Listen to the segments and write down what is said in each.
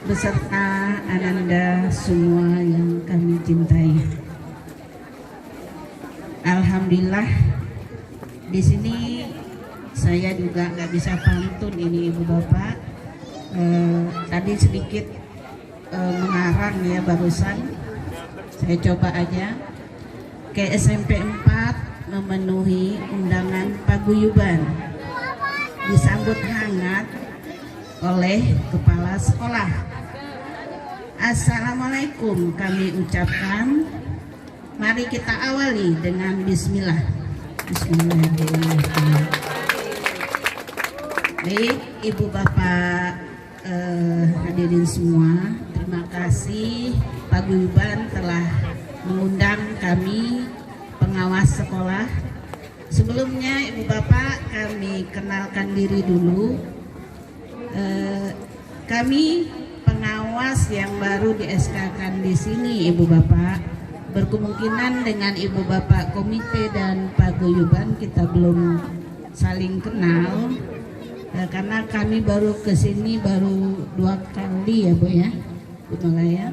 beserta Ananda semua yang kami cintai. Alhamdulillah di sini saya juga nggak bisa pantun ini Ibu Bapak. Tadi sedikit mengarang ya barusan. Saya coba aja. Ke SMP 4 memenuhi undangan paguyuban, disambut hangat oleh kepala sekolah. Assalamualaikum kami ucapkan. Mari kita awali dengan bismillah. Bismillahirrahmanirrahim. Baik Ibu Bapak hadirin semua, terima kasih paguyuban telah mengundang kami pengawas sekolah. Sebelumnya Ibu Bapak kami kenalkan diri dulu. Kami pengawas yang baru di SK-kan di sini Ibu Bapak. Berkemungkinan dengan Ibu Bapak komite dan paguyuban kita belum saling kenal, karena kami baru ke sini baru 2 kali ya Bu ya, Bu Malaya.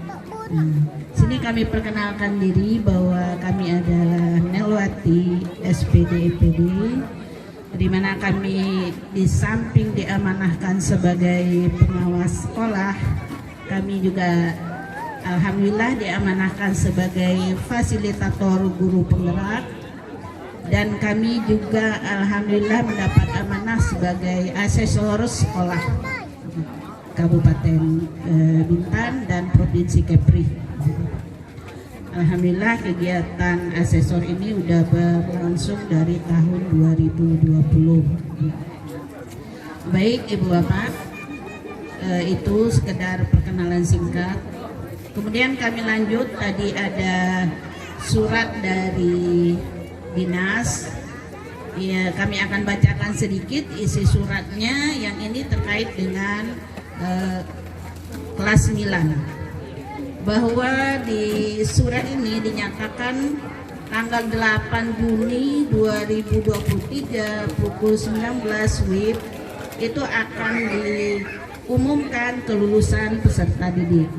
Sini kami perkenalkan diri bahwa kami adalah Nelwati SPD EPD, di mana kami di samping diamanahkan sebagai pengawas sekolah, kami juga alhamdulillah diamanahkan sebagai fasilitator guru penggerak, dan kami juga alhamdulillah mendapat amanah sebagai asesor sekolah Kabupaten Bintan dan Provinsi Kepri. Alhamdulillah kegiatan asesor ini sudah berlangsung dari tahun 2020. Baik Ibu Bapak, itu sekedar perkenalan singkat. Kemudian kami lanjut, tadi ada surat dari dinas. Ya, kami akan bacakan sedikit isi suratnya, yang ini terkait dengan kelas 9. Bahwa di surat ini dinyatakan tanggal 8 Juni 2023 pukul 19 WIB itu akan diumumkan kelulusan peserta didik.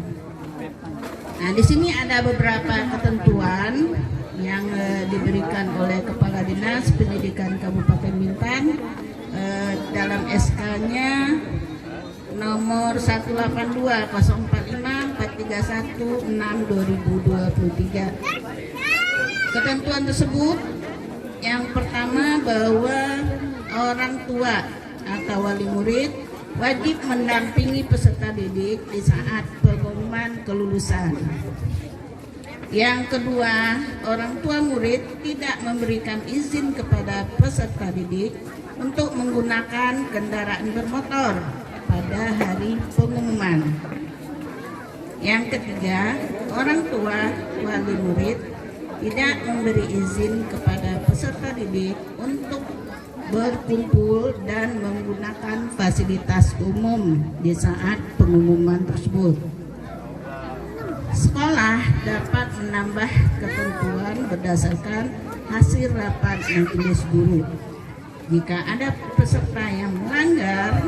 Nah, di sini ada beberapa ketentuan yang diberikan oleh Kepala Dinas Pendidikan Kabupaten Bintan dalam SK-nya nomor 182-045-431-6/2023. Ketentuan tersebut yang pertama bahwa orang tua atau wali murid wajib mendampingi peserta didik di saat pengumuman kelulusan. Yang kedua, orang tua murid tidak memberikan izin kepada peserta didik untuk menggunakan kendaraan bermotor pada hari pengumuman. Yang ketiga, orang tua wali murid tidak memberi izin kepada peserta didik untuk berkumpul dan menggunakan fasilitas umum di saat pengumuman tersebut. Sekolah dapat menambah ketentuan berdasarkan hasil rapat majelis guru. Jika ada peserta yang melanggar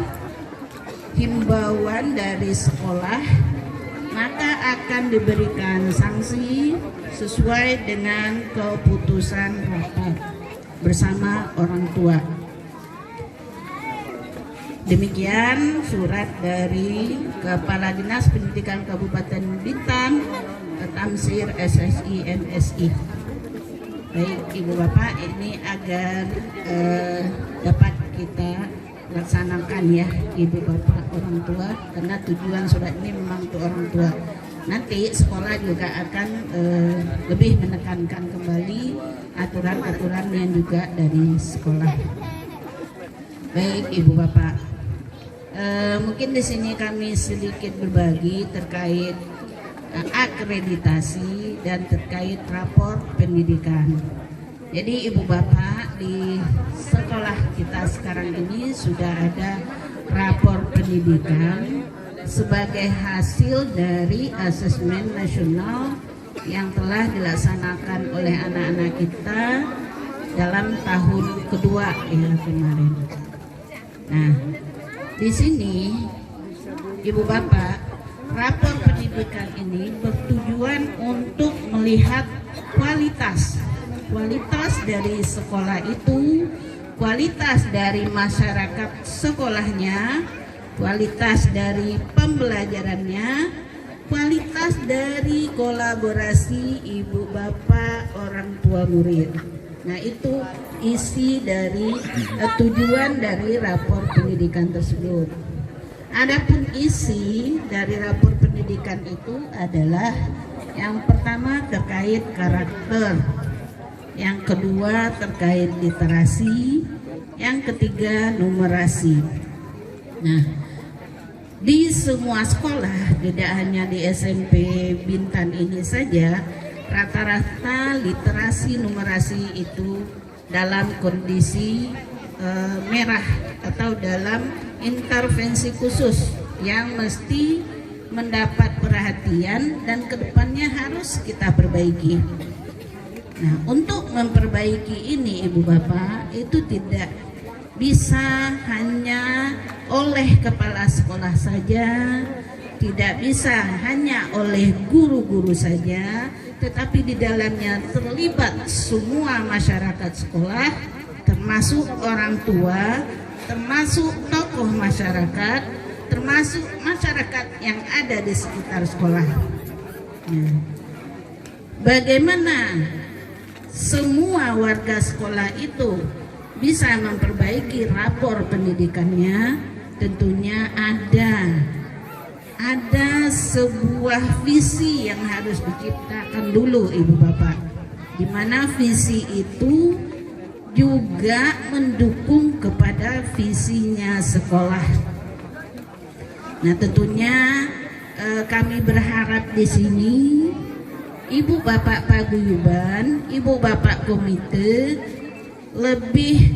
himbauan dari sekolah, maka akan diberikan sanksi sesuai dengan keputusan rapat bersama orang tua. Demikian surat dari Kepala Dinas Pendidikan Kabupaten Bintan, Tamsir SSI MSI. Baik Ibu Bapak, ini agar dapat kita laksanakan ya Ibu Bapak orang tua, karena tujuan surat ini memang untuk orang tua. Nanti sekolah juga akan lebih menekankan kembali aturan-aturan yang juga dari sekolah. Baik Ibu Bapak, mungkin di sini kami sedikit berbagi terkait akreditasi dan terkait rapor pendidikan. Jadi Ibu Bapak, di sekolah kita sekarang ini sudah ada rapor pendidikan sebagai hasil dari asesmen nasional yang telah dilaksanakan oleh anak-anak kita dalam tahun kedua ya kemarin. Nah, di sini Ibu Bapak, rapor pendidikan ini bertujuan untuk melihat kualitas dari sekolah itu, kualitas dari masyarakat sekolahnya, kualitas dari pembelajarannya, kualitas dari kolaborasi ibu bapak orang tua murid. Nah, itu isi dari tujuan dari rapor pendidikan tersebut. Adapun isi dari rapor pendidikan itu adalah yang pertama terkait karakter, yang kedua terkait literasi, yang ketiga numerasi. Nah, di semua sekolah, tidak hanya di SMP Bintan ini saja, rata-rata literasi numerasi itu dalam kondisi merah atau dalam intervensi khusus yang mesti mendapat perhatian dan kedepannya harus kita perbaiki. Nah, untuk memperbaiki ini Ibu Bapak itu tidak bisa hanya oleh kepala sekolah saja, tidak bisa hanya oleh guru-guru saja, tetapi di dalamnya terlibat semua masyarakat sekolah, termasuk orang tua, termasuk tokoh masyarakat, termasuk masyarakat yang ada di sekitar sekolah. Nah, bagaimana semua warga sekolah itu bisa memperbaiki rapor pendidikannya? Tentunya ada sebuah visi yang harus diciptakan dulu Ibu Bapak, di mana visi itu juga mendukung kepada visinya sekolah. Nah, tentunya kami berharap di sini Ibu Bapak Paguyuban, Ibu Bapak Komite lebih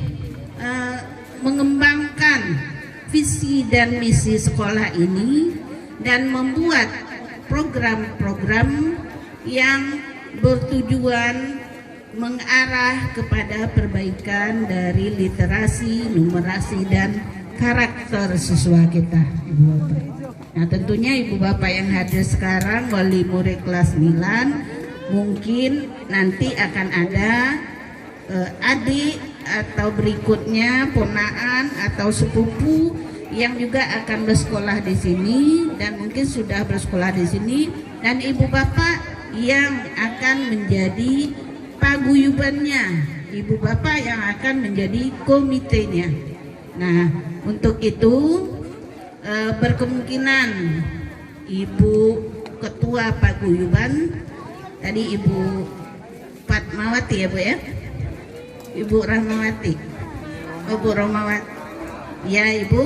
mengembangkan visi dan misi sekolah ini dan membuat program-program yang bertujuan mengarah kepada perbaikan dari literasi, numerasi, dan karakter siswa kita, Ibu Bapak. Nah, tentunya Ibu Bapak yang hadir sekarang, wali murid kelas 9, mungkin nanti akan ada adik atau berikutnya ponaan atau sepupu yang juga akan bersekolah di sini dan mungkin sudah bersekolah di sini, dan Ibu Bapak yang akan menjadi paguyubannya, Ibu Bapak yang akan menjadi komitenya. Nah, untuk itu berkemungkinan Ibu Ketua Paguyuban tadi Ibu Fatmawati ya Bu ya, Ibu Rahmawati, Bu Rahmawati ya Ibu,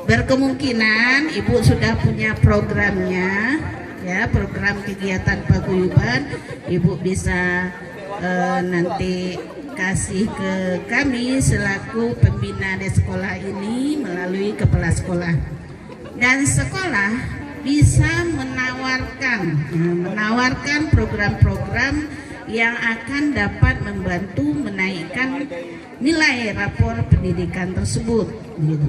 berkemungkinan Ibu sudah punya programnya ya, program kegiatan paguyuban. Ibu bisa nanti kasih ke kami selaku pembina di sekolah ini melalui kepala sekolah, dan sekolah bisa menawarkan program-program yang akan dapat membantu menaikkan nilai rapor pendidikan tersebut gitu.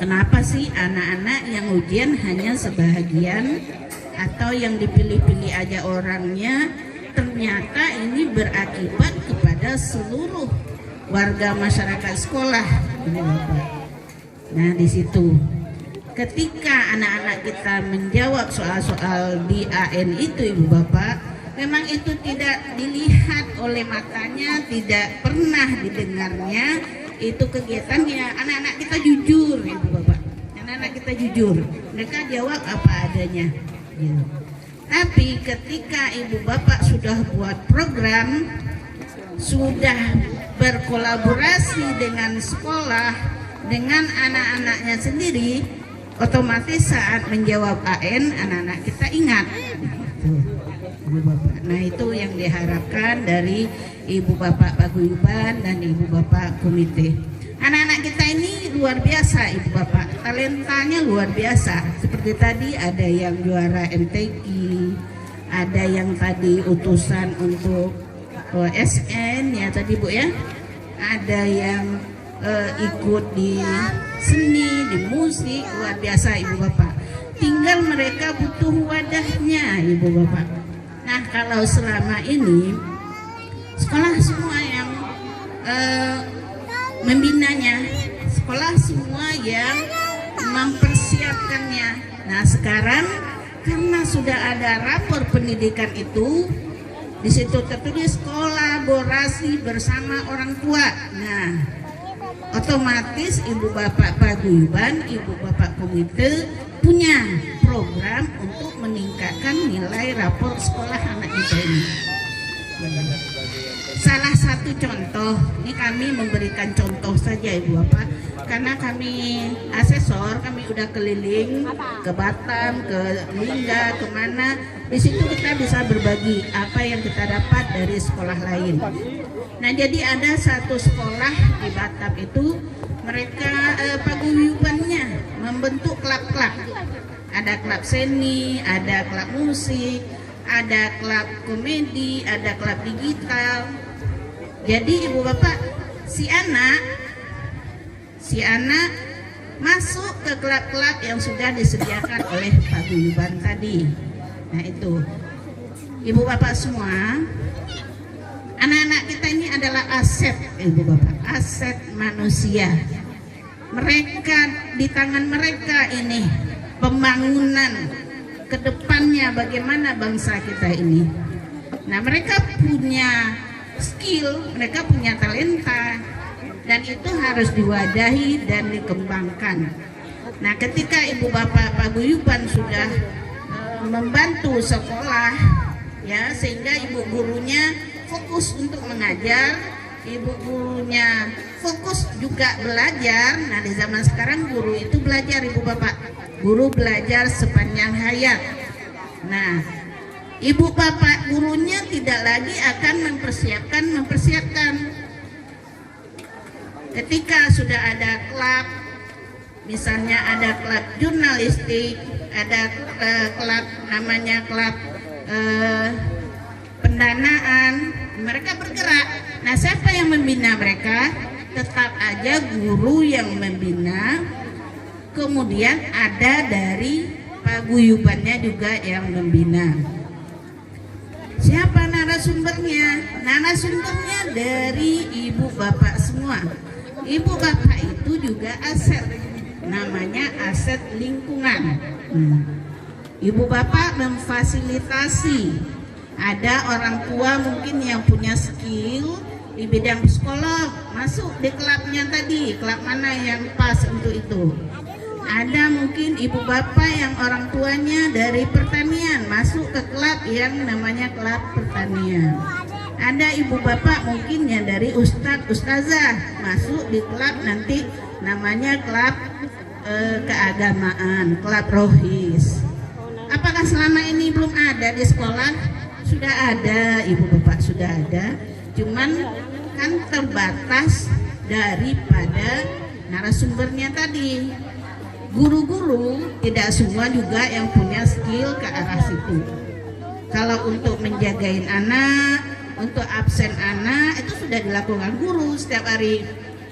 Kenapa sih anak-anak yang ujian hanya sebahagian atau yang dipilih-pilih aja orangnya? Ternyata ini berakibat kepada seluruh warga masyarakat sekolah. Nah, di situ ketika anak-anak kita menjawab soal-soal di AN itu Ibu Bapak, memang itu tidak dilihat oleh matanya, tidak pernah didengarnya. Itu kegiatannya, anak-anak kita jujur Ibu Bapak, anak-anak kita jujur, mereka jawab apa adanya gitu. Tapi ketika Ibu Bapak sudah buat program, sudah berkolaborasi dengan sekolah, dengan anak-anaknya sendiri, otomatis saat menjawab AN, anak-anak kita ingat gitu, Ibu Bapak. Nah, itu yang diharapkan dari Ibu Bapak Paguyuban dan Ibu Bapak Komite. Anak-anak kita ini luar biasa Ibu Bapak, talentanya luar biasa. Seperti tadi ada yang juara MTQ, ada yang tadi utusan untuk SN ya tadi Bu ya, ada yang ikut di seni, di musik, luar biasa Ibu Bapak. tinggal mereka butuh wadahnya, Ibu Bapak. Nah, kalau selama ini sekolah semua yang membinanya, sekolah semua yang mempersiapkannya. Nah, sekarang karena sudah ada rapor pendidikan itu, di situ tertulis kolaborasi bersama orang tua. Nah, otomatis Ibu Bapak Paguyuban, Ibu Bapak Komite punya program untuk meningkatkan nilai rapor sekolah anak kita ini. Salah satu contoh, ini kami memberikan contoh saja Ibu Bapak, karena kami asesor, kami udah keliling ke Batam, ke Lingga, kemana. Di situ kita bisa berbagi apa yang kita dapat dari sekolah lain. Nah, jadi ada satu sekolah di Batam itu, mereka paguyubannya membentuk klub-klub. Ada klub seni, ada klub musik, ada klub komedi, ada klub digital. Jadi Ibu Bapak, si anak masuk ke klub-klub yang sudah disediakan oleh paguyuban tadi. Nah, itu Ibu Bapak semua, anak-anak kita ini adalah aset, Ibu Bapak, aset manusia. Mereka, di tangan mereka ini pembangunan kedepannya bagaimana bangsa kita ini. Nah, mereka punya skill, mereka punya talenta, dan itu harus diwadahi dan dikembangkan. Nah, ketika Ibu Bapak paguyuban sudah membantu sekolah, ya, sehingga ibu gurunya fokus untuk mengajar, ibu gurunya fokus juga belajar. Nah, di zaman sekarang guru itu belajar, Ibu Bapak, guru belajar sepanjang hayat. Nah, Ibu Bapak gurunya tidak lagi akan mempersiapkan. Ketika sudah ada klub, misalnya ada klub jurnalistik, ada klub namanya klub pendanaan, mereka bergerak. Nah, siapa yang membina mereka? Tetap aja guru yang membina, kemudian ada dari paguyubannya juga yang membina. Siapa narasumbernya? Narasumbernya dari Ibu Bapak semua. Ibu Bapak itu juga aset, namanya aset lingkungan. Ibu Bapak memfasilitasi, ada orang tua mungkin yang punya skill di bidang psikolog, masuk di klubnya tadi, klub mana yang pas untuk itu. Ada mungkin Ibu Bapak yang orang tuanya dari pertanian, masuk ke klub yang namanya klub pertanian. Ada Ibu Bapak mungkin yang dari Ustadz Ustazah, masuk di klub nanti namanya klub keagamaan, klub rohis. Apakah selama ini belum ada di sekolah? Sudah ada, Ibu Bapak, sudah ada. Cuman kan terbatas daripada narasumbernya tadi. Guru-guru tidak semua juga yang punya skill ke arah situ. Kalau untuk menjagain anak, untuk absen anak, itu sudah dilakukan guru setiap hari.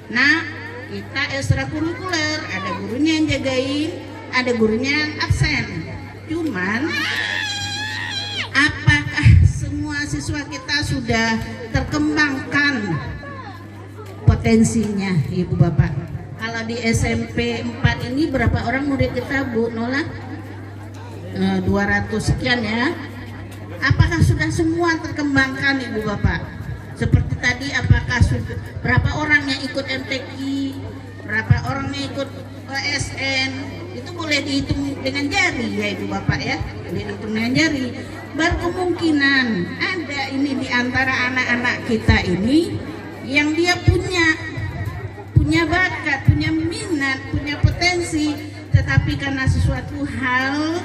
Nah, kita ekstrakurikuler, ada gurunya yang jagain, ada gurunya yang absen. Cuman apakah semua siswa kita sudah terkembangkan potensinya, Ibu Bapak? Kalau di SMP 4 ini berapa orang murid kita, Bu Nola? 200 sekian ya. Apakah sudah semua terkembangkan, Ibu Bapak? Seperti tadi, apakah sudah berapa orang yang ikut MTQ, berapa orang yang ikut OSN? Itu boleh dihitung dengan jari ya, Ibu Bapak ya, boleh dihitung dengan jari. Berkemungkinan ada ini di antara anak-anak kita ini yang dia punya bakat, punya minat, punya potensi, tetapi karena sesuatu hal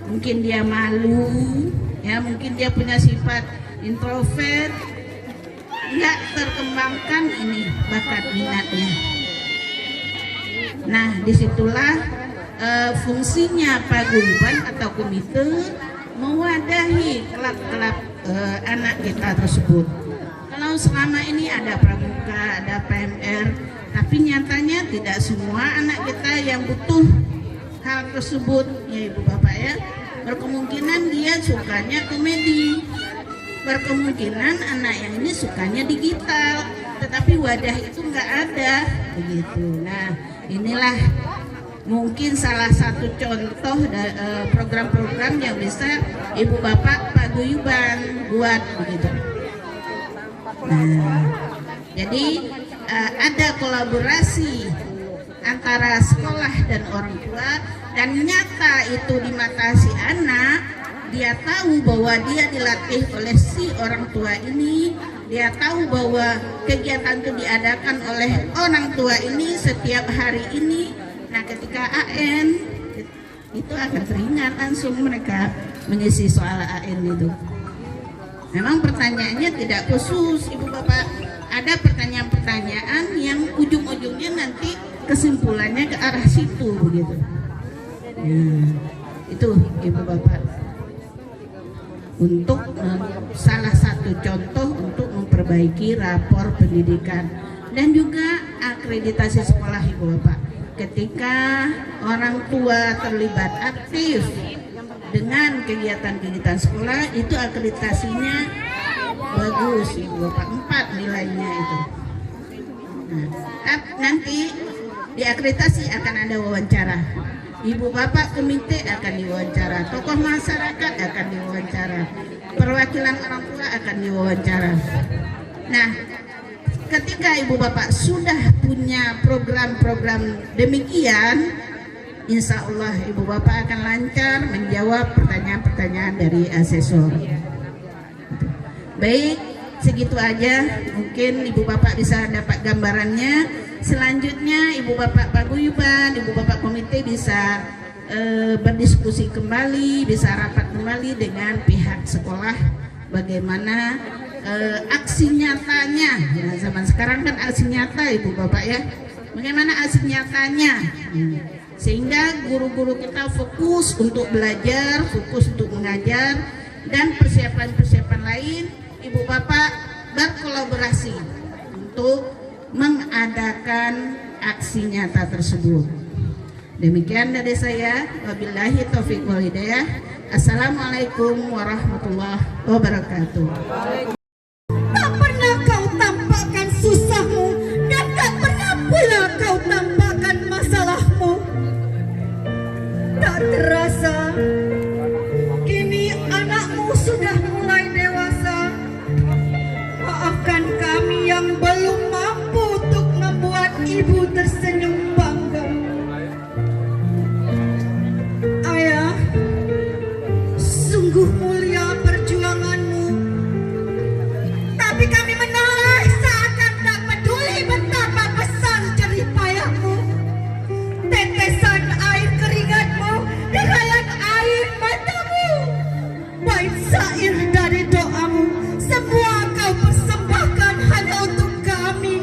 mungkin dia malu, ya, mungkin dia punya sifat introvert, nggak terkembangkan ini bakat minatnya. Nah, disitulah fungsinya paguyuban atau komite mewadahi klub-klub anak kita tersebut. Kalau selama ini ada pramuka, ada PMR, tapi nyatanya tidak semua anak kita yang butuh hal tersebut ya Ibu Bapak ya. Berkemungkinan dia sukanya komedi, berkemungkinan anak yang ini sukanya digital, tetapi wadah itu nggak ada begitu. Nah, inilah mungkin salah satu contoh program-program yang bisa Ibu Bapak paguyuban buat begitu. Nah, jadi ada kolaborasi antara sekolah dan orang tua, dan nyata itu di mata si anak. Dia tahu bahwa dia dilatih oleh si orang tua ini, dia tahu bahwa kegiatan itu diadakan oleh orang tua ini setiap hari ini. Nah, ketika AN itu akan teringat langsung mereka mengisi soal AN itu. Memang pertanyaannya tidak khusus Ibu Bapak, ada pertanyaan-pertanyaan yang ujung-ujungnya nanti kesimpulannya ke arah situ begitu. Nah, itu Ibu Bapak untuk salah satu contoh untuk memperbaiki rapor pendidikan dan juga akreditasi sekolah Ibu Bapak. Ketika orang tua terlibat aktif dengan kegiatan-kegiatan sekolah, itu akreditasinya bagus Ibu Bapak, 4 nilainya itu. Nah, nanti di akreditasi akan ada wawancara. Ibu Bapak komite akan diwawancara, tokoh masyarakat akan diwawancara, perwakilan orang tua akan diwawancara. Nah, ketika Ibu Bapak sudah punya program-program demikian, insya Allah Ibu Bapak akan lancar menjawab pertanyaan-pertanyaan dari asesor. Baik, segitu aja. Mungkin Ibu Bapak bisa dapat gambarannya. Selanjutnya Ibu Bapak paguyuban, Ibu Bapak komite bisa berdiskusi kembali, bisa rapat kembali dengan pihak sekolah bagaimana aksi nyatanya. Ya, zaman sekarang kan aksi nyata Ibu Bapak ya. Bagaimana aksi nyatanya? Sehingga guru-guru kita fokus untuk belajar, fokus untuk mengajar, dan persiapan-persiapan lain Ibu Bapak berkolaborasi untuk mengadakan aksi nyata tersebut. Demikian dari saya, wabillahi taufiq wal hidayah. Assalamualaikum warahmatullahi wabarakatuh. Tak pernah kau tampakkan susahmu, dan tak pernah pula kau tampakkan masalahmu. Tak terasa kini anakmu sudah mulai dewasa. Maafkan kami yang belum mampu untuk membuat ibu tersenyum bangga. Ayah, sungguh mulia perjuanganmu, tapi kami menoleh seakan tak peduli betapa besar jerih payahmu. Tetesan air keringatmu, derayan air matamu, bait syair dari doamu, semua kau persembahkan hanya untuk kami,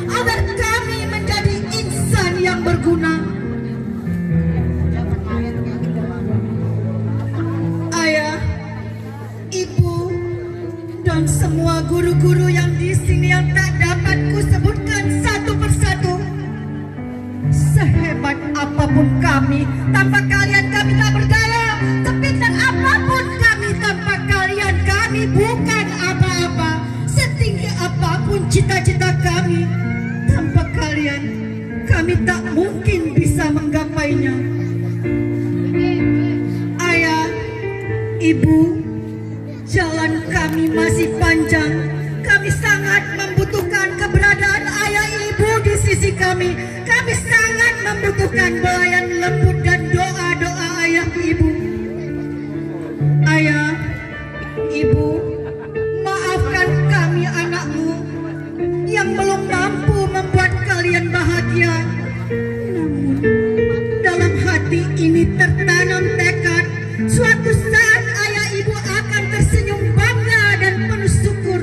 agar kami menjadi insan yang berguna. Ayah, ibu, dan semua guru-guru yang di sini yang tak dapat kusebutkan satu persatu. Sehebat apapun kami, tanpa kalian kami tak berdaya. Sepintar apapun kami, tanpa kalian kami bukan apa-apa. Setinggi apapun cita-cita kami, tanpa kalian kami tak mungkin bisa menggapainya. Ayah, ibu, jalan kami masih panjang. Kami sangat membutuhkan keberadaan ayah ibu di sisi kami. Kami sangat membutuhkan belayan lembut dan doa-doa ayah ibu. Ayah, ibu, maafkan kami anakmu yang belum mampu membuat kalian bahagia. Namun dalam hati ini tertanam tekad, suatu saat ayah ibu akan tersenyum bangga dan penuh syukur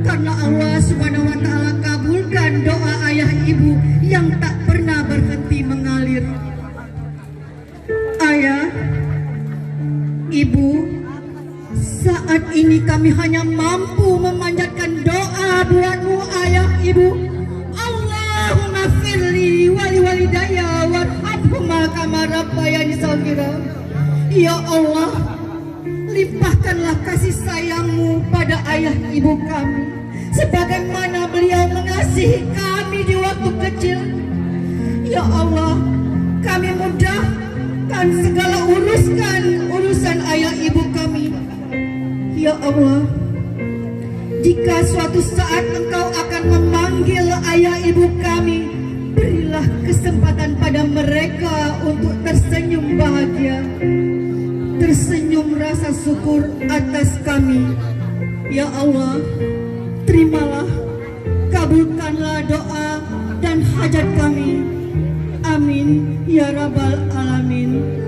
karena Allah Subhanahu wa taala kabulkan doa ayah ibu yang tak pernah berhenti mengalir. Ayah, ibu, saat ini kami hanya mampu memanjatkan doa buatmu ayah ibu. Allahumma firli wali walidayya warhamhuma kama Rabbayani Saghira. Ya Allah, limpahkanlah kasih sayang-Mu pada ayah ibu kami, sebagaimana beliau mengasihi kami di waktu kecil. Ya Allah, kami mudahkan segala urusan ayah ibu kami. Ya Allah, jika suatu saat Engkau akan memanggil ayah ibu kami, berilah kesempatan pada mereka untuk tersenyum bahagia, tersenyum rasa syukur atas kami. Ya Allah, terimalah, kabulkanlah doa dan hajat kami. Amin ya rabbal alamin.